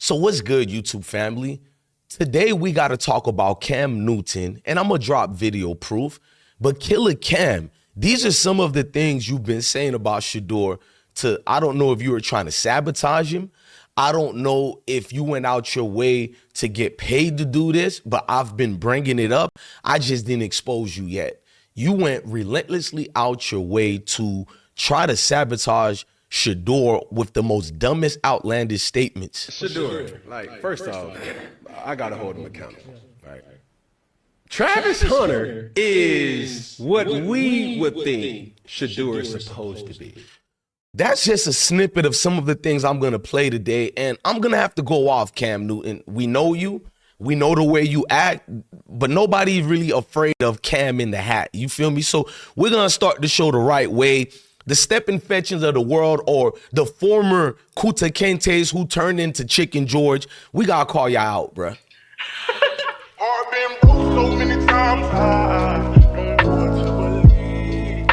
So what's good, YouTube family? Today we got to talk about Cam Newton, and I'm going to drop video proof. But Killer Cam, these are some of the things you've been saying about Shedeur. I don't know if you were trying to sabotage him. I don't know if you went out your way to get paid to do this, but I've been bringing it up. I just didn't expose you yet. You went relentlessly out your way to try to sabotage Shedeur with the most dumbest, outlandish statements. Shedeur, first off, I gotta hold him accountable. Right? Travis Hunter is what we would think Shedeur is supposed to be. That's just a snippet of some of the things I'm gonna play today, and I'm gonna have to go off, Cam Newton. We know you. We know the way you act, but nobody's really afraid of Cam in the hat. You feel me? So we're gonna start the show the right way. The stepping fetchings of the world, or the former Kuta Kentes who turned into Chicken George, we gotta call y'all out, bruh. I've been broke so many times, I don't know what to believe.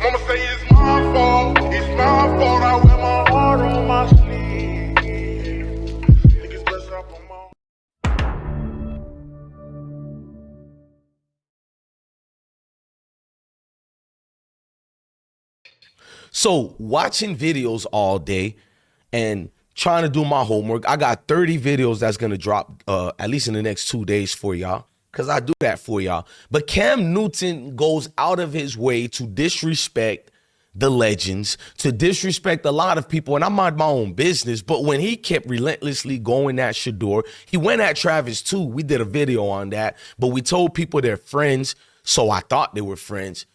Mama say it's my fault, I wear my heart on my sleeve. Niggas bless up on my... So watching videos all day and trying to do my homework, I got 30 videos that's going to drop at least in the next 2 days for y'all, because I do that for y'all. But Cam Newton goes out of his way to disrespect the legends, to disrespect a lot of people, and I mind my own business. But when he kept relentlessly going at Shedeur, he went at Travis too. We did a video on that, but we told people they're friends, so I thought they were friends.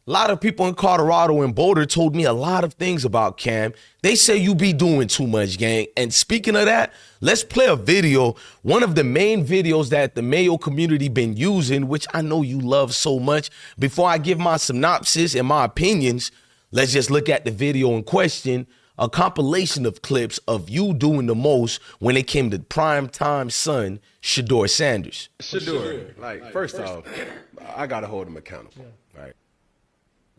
A lot of people in Colorado and Boulder told me a lot of things about Cam. They say you be doing too much, gang. And speaking of that, let's play a video, one of the main videos that the Mayo community been using, which I know you love so much. Before I give my synopsis and my opinions, let's just look at the video in question, a compilation of clips of you doing the most when it came to primetime son, Shedeur Sanders. Shedeur, first off, I gotta hold him accountable, right?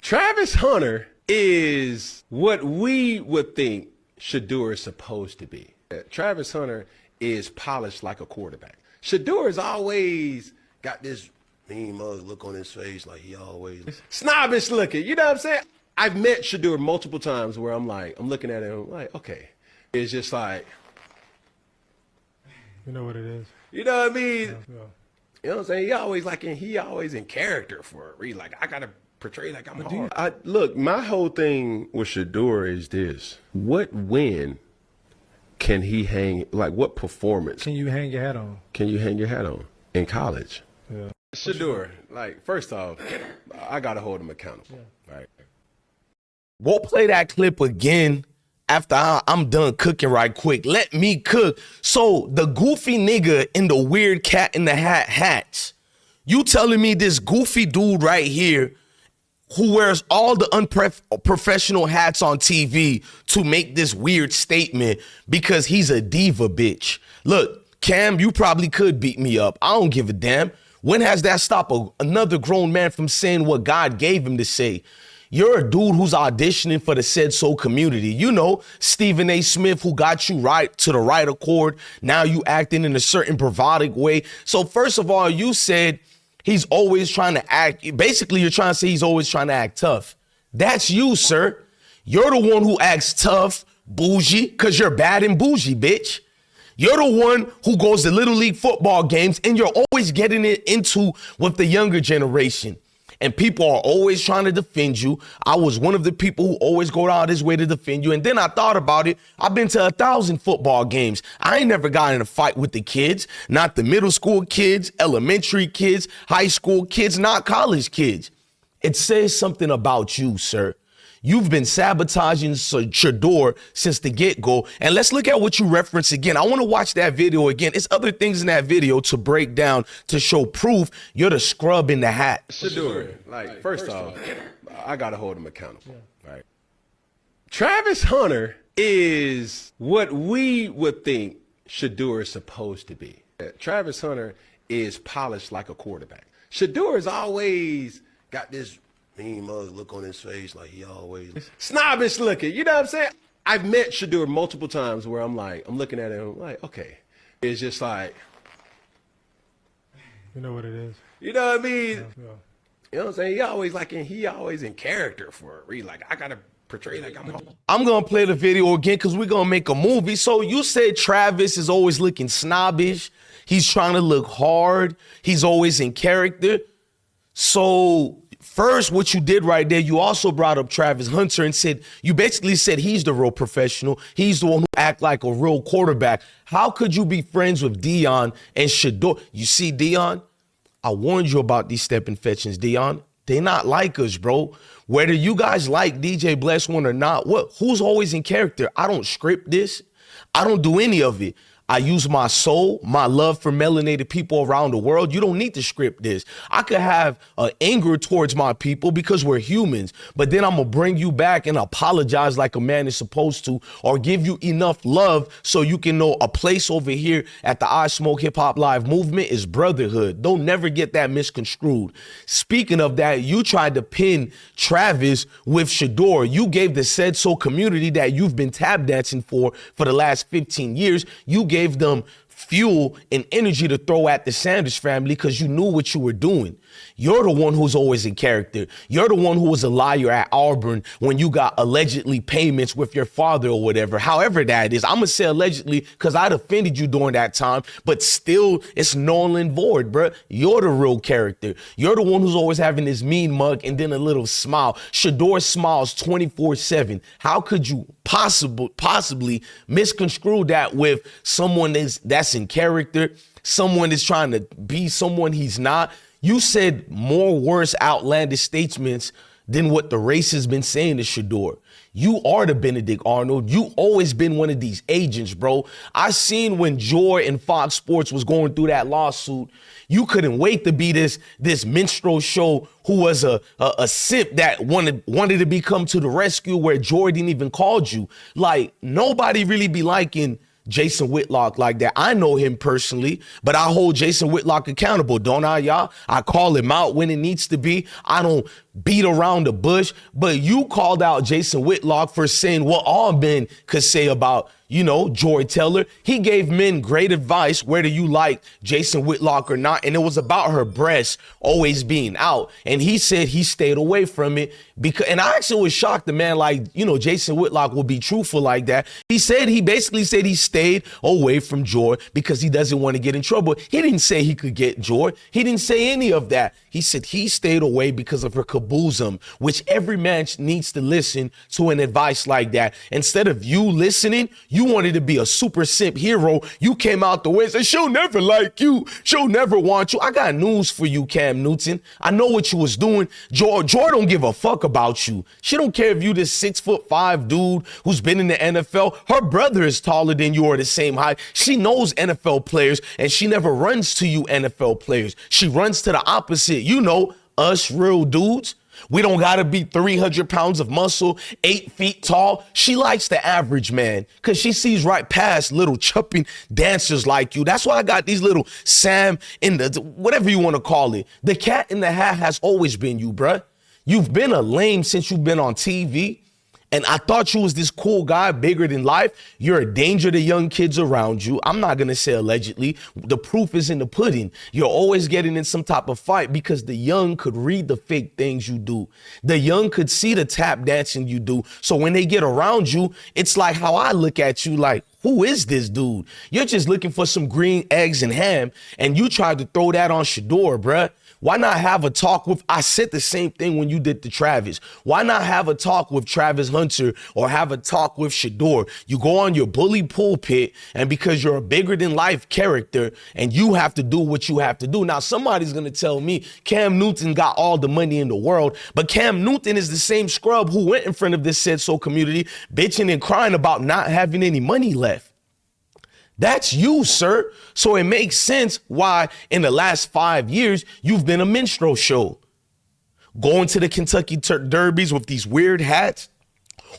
Travis Hunter is what we would think Shedeur is supposed to be. Travis Hunter is polished like a quarterback. Shedeur has always got this mean mug look on his face, like he always snobbish looking. You know what I'm saying? I've met Shedeur multiple times where I'm looking at him like, okay. It's just like, you know what it is. You know what I mean? Yeah. You know what I'm saying? He always in character for a reason. Like, I gotta portray like I'm hard. Look, my whole thing with Shedeur is this: what win can he hang? Like, what performance can you hang your hat on? Can you hang your hat on in college? Yeah. Shedeur, first off, I gotta hold him accountable, right? We'll play that clip again after I'm done cooking right quick. Let me cook. So the goofy nigga in the weird cat in the hat hats, you telling me this goofy dude right here who wears all the unprofessional hats on TV to make this weird statement because he's a diva bitch. Look, Cam, you probably could beat me up. I don't give a damn. When has that stopped another grown man from saying what God gave him to say? You're a dude who's auditioning for the Said So community. You know, Stephen A. Smith, who got you right to the right accord. Now you acting in a certain bravadic way. So first of all, you said he's always trying to act. Basically, you're trying to say he's always trying to act tough. That's you, sir. You're the one who acts tough, bougie, because you're bad and bougie, bitch. You're the one who goes to Little League football games, and you're always getting it into with the younger generation. And people are always trying to defend you. I was one of the people who always go out his way to defend you. And then I thought about it. I've been to 1,000 football games. I ain't never got in a fight with the kids, not the middle school kids, elementary kids, high school kids, not college kids. It says something about you, sir. You've been sabotaging Shedeur since the get-go. And let's look at what you referenced again. I want to watch that video again. It's other things in that video to break down to show proof you're the scrub in the hat. Shedeur, first off, I gotta hold him accountable, right? Travis Hunter is what we would think Shedeur is supposed to be. Travis Hunter is polished like a quarterback. Shedeur has always got this mean mug look on his face, like he always snobbish looking. You know what I'm saying? I've met Shedeur multiple times where I'm looking at him like, okay, it's just like, you know what it is. you know what I mean? Yeah. You know what I'm saying? He always in character for a reason. Like, I gotta portray like I'm gonna play the video again because we're gonna make a movie. So you said Travis is always looking snobbish. He's trying to look hard. He's always in character. So first, what you did right there, you also brought up Travis Hunter and said, you basically said he's the real professional. He's the one who act like a real quarterback. How could you be friends with Dion and Shedeur? You see, Dion, I warned you about these step infections, Dion. They not like us, bro. Whether you guys like DJ Bless One or not, who's always in character? I don't script this. I don't do any of it. I use my soul, my love for melanated people around the world. You don't need to script this. I could have anger towards my people because we're humans, but then I'm going to bring you back and apologize like a man is supposed to, or give you enough love so you can know a place over here at the I Smoke Hip Hop Live movement is brotherhood. Don't never get that misconstrued. Speaking of that, you tried to pin Travis with Shedeur. You gave the Said So community that you've been tap dancing for the last 15 years. You gave them fuel and energy to throw at the Sanders family because you knew what you were doing. You're the one who's always in character. You're the one who was a liar at Auburn when you got allegedly payments with your father or whatever. However that is, I'm going to say allegedly because I defended you during that time, but still it's null and void, bro. You're the real character. You're the one who's always having this mean mug and then a little smile. Shedeur smiles 24/7. How could you possibly misconstrue that with someone that's in character, someone that's trying to be someone he's not? You said more worse outlandish statements than what the race has been saying to Shedeur. You are the Benedict Arnold. You always been one of these agents, bro. I seen when Joy and Fox Sports was going through that lawsuit, you couldn't wait to be this minstrel show who was a simp that wanted to become to the rescue where Joy didn't even called you. Like, nobody really be liking Jason Whitlock like that. I know him personally, but I hold Jason Whitlock accountable, don't I, y'all? I call him out when it needs to be. I don't beat around the bush, but you called out Jason Whitlock for saying what all men could say about, Joy Taylor. He gave men great advice, whether you like Jason Whitlock or not, and it was about her breasts always being out. And he said he stayed away from it and I actually was shocked the man Jason Whitlock would be truthful like that. He basically said he stayed away from Joy because he doesn't want to get in trouble. He didn't say he could get Joy. He didn't say any of that. He said he stayed away because of her kaboozum, which every man needs to listen to an advice like that. Instead of you listening, you wanted to be a super simp hero. You came out the way and said, she'll never like you. She'll never want you. I got news for you, Cam Newton. I know what you was doing. Joy don't give a fuck about you. She don't care if you this 6'5" dude who's been in the NFL. Her brother is taller than you or the same height. She knows NFL players and she never runs to you NFL players. She runs to the opposite. Us real dudes. We don't got to be 300 pounds of muscle, 8 feet tall. She likes the average man because she sees right past little chupping dancers like you. That's why I got these little Sam in the, whatever you want to call it. The cat in the hat has always been you, bruh. You've been a lame since you've been on TV. And I thought you was this cool guy, bigger than life. You're a danger to young kids around you. I'm not going to say allegedly. The proof is in the pudding. You're always getting in some type of fight because the young could read the fake things you do. The young could see the tap dancing you do. So when they get around you, it's like how I look at you like, who is this dude? You're just looking for some green eggs and ham, and you tried to throw that on Shedeur, bruh. Why not have a talk with, I said the same thing when you did to Travis. Why not have a talk with Travis Hunter or have a talk with Shedeur? You go on your bully pulpit, and because you're a bigger than life character and you have to do what you have to do. Now, somebody's going to tell me Cam Newton got all the money in the world, but Cam Newton is the same scrub who went in front of this Said So community bitching and crying about not having any money left. That's you, sir. So it makes sense why in the last 5 years, you've been a minstrel show. Going to the Kentucky Derbies with these weird hats.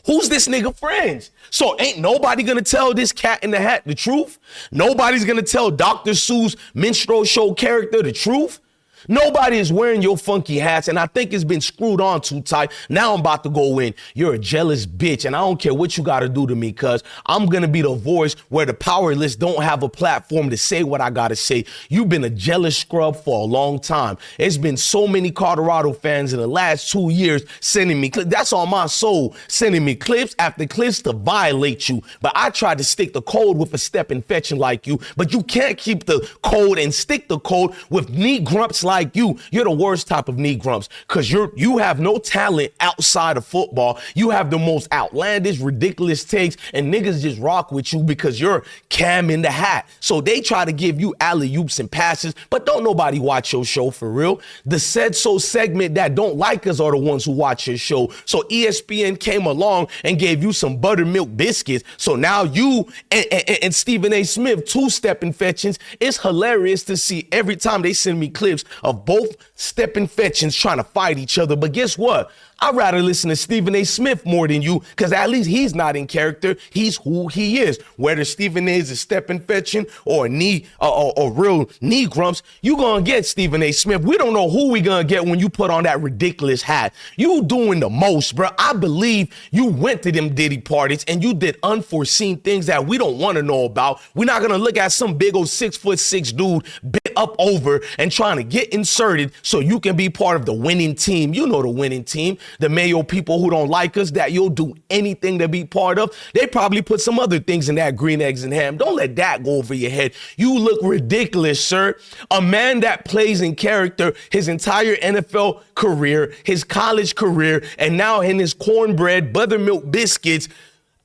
Who's this nigga friends? So ain't nobody gonna tell this cat in the hat the truth? Nobody's gonna tell Dr. Seuss minstrel show character the truth? Nobody is wearing your funky hats, and I think it's been screwed on too tight. Now I'm about to go in. You're a jealous bitch, and I don't care what you got to do to me, cuz I'm going to be the voice where the powerless don't have a platform to say what I got to say. You've been a jealous scrub for a long time. It's been so many Colorado fans in the last 2 years sending me clips. That's on my soul, sending me clips after clips to violate you. But I tried to stick the code with a stepping fetching like you, but you can't keep the code and stick the code with knee grumps like you. You're the worst type of knee grumps because you have no talent outside of football. You have the most outlandish, ridiculous takes, and niggas just rock with you because you're Cam in the hat. So they try to give you alley-oops and passes, but don't nobody watch your show for real. The Said So segment that don't like us are the ones who watch your show. So ESPN came along and gave you some buttermilk biscuits. So now you and Stephen A. Smith, two stepping fetchings. It's hilarious to see every time they send me clips of both stepping fetchings trying to fight each other. But guess what? I'd rather listen to Stephen A. Smith more than you, because at least he's not in character. He's who he is. Whether Stephen A. is a stepping fetching or a knee or real knee grumps, you gonna get Stephen A. Smith. We don't know who we gonna get when you put on that ridiculous hat. You doing the most, bro. I believe you went to them Diddy parties and you did unforeseen things that we don't want to know about. We're not gonna look at some big old 6'6" dude bent up over and trying to get inserted so you can be part of the winning team. You know the winning team. The Mayo people who don't like us, that you'll do anything to be part of. They probably put some other things in that green eggs and ham. Don't let that go over your head. You look ridiculous, sir. A man that plays in character his entire NFL career, his college career, and now in his cornbread, buttermilk biscuits,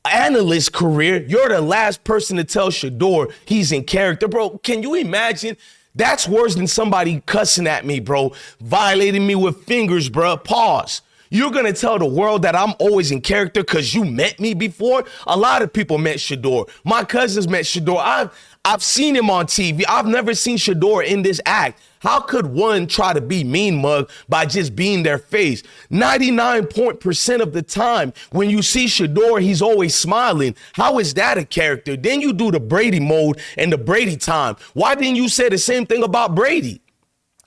analyst career, you're the last person to tell Shedeur he's in character. Bro, can you imagine? That's worse than somebody cussing at me, bro, violating me with fingers, bro. Pause. You're going to tell the world that I'm always in character because you met me before? A lot of people met Shedeur. My cousins met Shedeur. I've seen him on TV. I've never seen Shedeur in this act. How could one try to be mean mug by just being their face? 99% of the time, when you see Shedeur, he's always smiling. How is that a character? Then you do the Brady mode and the Brady time. Why didn't you say the same thing about Brady?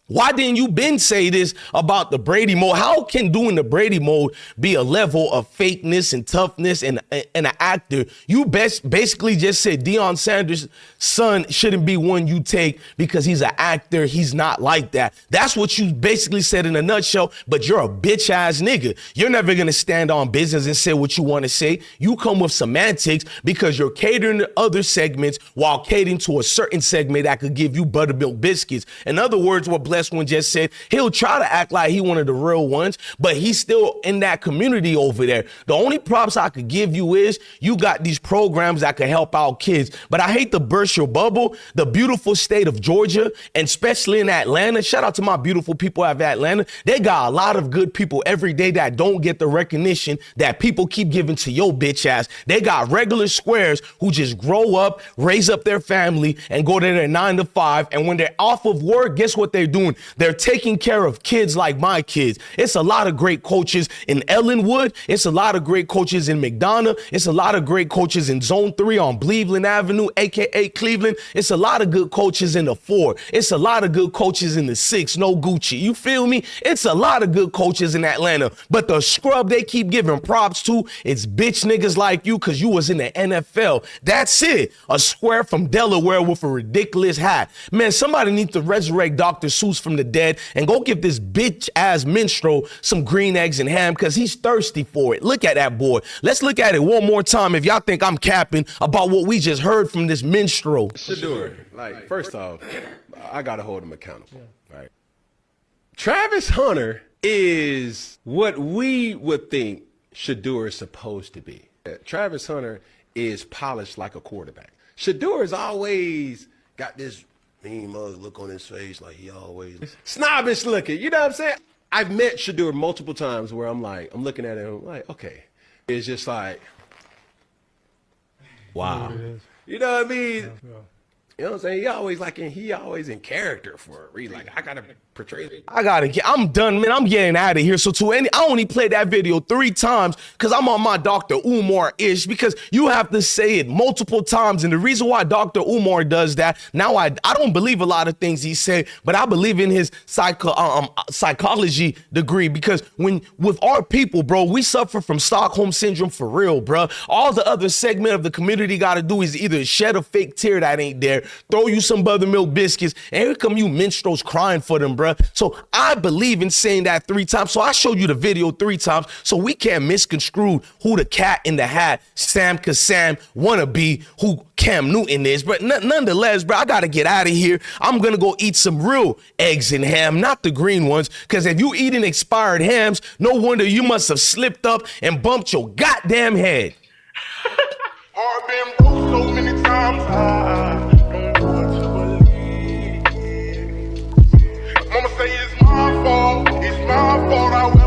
Why didn't you been say this about the Brady mode? How can doing the Brady mode be a level of fakeness and toughness and an actor? You basically just said Deion Sanders' son shouldn't be one you take because he's an actor. He's not like that. That's what you basically said in a nutshell, but you're a bitch ass nigga. You're never going to stand on business and say what you want to say. You come with semantics because you're catering to other segments while catering to a certain segment that could give you buttermilk biscuits. In other words, what Blessed One just said, he'll try to act like he one of the real ones, but he's still in that community over there. The only props I could give you is you got these programs that can help out kids, but I hate to burst your bubble. The beautiful state of Georgia, and especially in Atlanta, shout out to my beautiful people of Atlanta. They got a lot of good people every day that don't get the recognition that people keep giving to your bitch ass. They got regular squares who just grow up, raise up their family, and go to their 9 to 5. And when they're off of work, guess what they're doing? They're taking care of kids like my kids. It's a lot of great coaches in Ellenwood. It's a lot of great coaches in McDonough. It's a lot of great coaches in Zone 3 on Cleveland Avenue, aka Cleveland. It's a lot of good coaches in the 4. It's a lot of good coaches in the 6, no Gucci. You feel me? It's a lot of good coaches in Atlanta. But the scrub they keep giving props to, it's bitch niggas like you because you was in the NFL. That's it. A square from Delaware with a ridiculous hat. Man, somebody needs to resurrect Dr. Seuss from the dead and go give this bitch ass minstrel some green eggs and ham because he's thirsty for it. Look at that boy. Let's look at it one more time if y'all think I'm capping about what we just heard from this minstrel. Shedeur, like, first off, I gotta hold him accountable, right? Travis Hunter is what we would think Shedeur is supposed to be. Travis Hunter is polished like a quarterback. Shedeur has always got this mean mug look on his face, like he always snobbish looking. You know what I'm saying? I've met Shedeur multiple times where I'm looking at him like, okay. It's just like, wow. You know what I mean? You know what I'm saying? He always in character for a reason. Like, I gotta portray it. I'm done, man. I'm getting out of here. So I only played that video 3 times because I'm on my Dr. Umar-ish, because you have to say it multiple times. And the reason why Dr. Umar does that, now I don't believe a lot of things he said, but I believe in his psychology degree, because with our people, bro, we suffer from Stockholm syndrome for real, bro. All the other segment of the community got to do is either shed a fake tear that ain't there, throw you some buttermilk biscuits, and here come you minstrels crying for them, bruh. So I believe in saying that 3 times. So I showed you the video 3 times so we can't misconstrue who the cat in the hat, Sam Kassam wanna be, who Cam Newton is. But nonetheless, bro, I gotta get out of here. I'm gonna go eat some real eggs and ham, not the green ones, because if you eating expired hams, no wonder you must have slipped up and bumped your goddamn head. Heart been broke so many times, I don't know what to believe. Mama say it's my fault, I